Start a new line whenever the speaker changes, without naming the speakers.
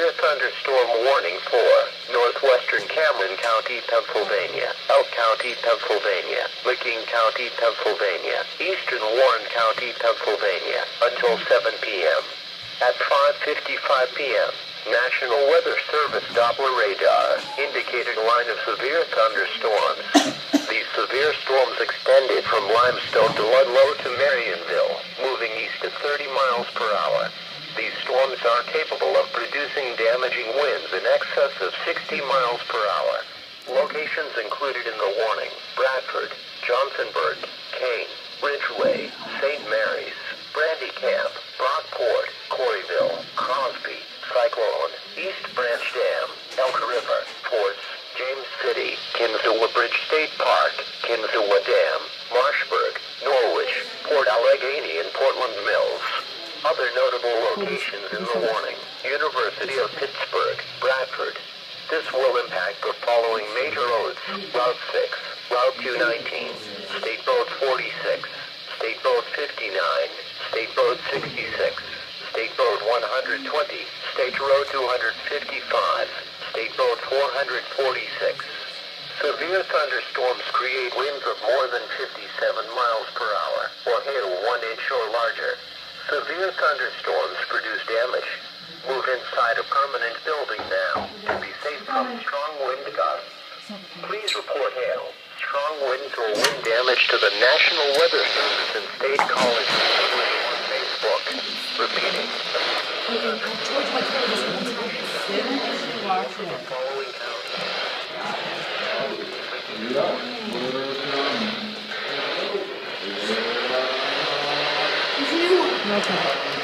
severe thunderstorm warning for northwestern Cameron County, Pennsylvania, Elk County, Pennsylvania, Licking County, Pennsylvania, eastern Warren County, Pennsylvania, until 7 p.m. At 5:55 p.m., National Weather Service Doppler radar indicated a line of severe thunderstorms. These severe storms extended from Limestone to Ludlow to Marionville, moving east at 30 miles per hour. These storms are capable of producing damaging winds in excess of 60 miles per hour. Locations included in the warning: Bradford, Johnsonburg, Kane, Ridgeway, St. Mary's, Brandy Camp, Brockport, Corryville, Crosby, Cyclone, East Branch Dam, Elk River, Forts, James City, Kinzua Bridge State Park, Kinzua Dam, Marshburg, Norwich, Port Allegheny, and Portland Mills. Other notable locations in the warning: University of Pittsburgh, Bradford. This will impact the following major roads: Route 6, Route 219, State Road 46, State Road 59, State Road 66, State Road 120, State Road 255, State Road 446. Severe thunderstorms create winds of more than 57 miles per hour, or hail 1 inch or larger. Severe thunderstorms produce damage. Move inside a permanent building now to be safe from strong wind gusts. Please report hail, strong winds, or wind damage to the National Weather Service and State College on Facebook. Repeating. Following
Okay.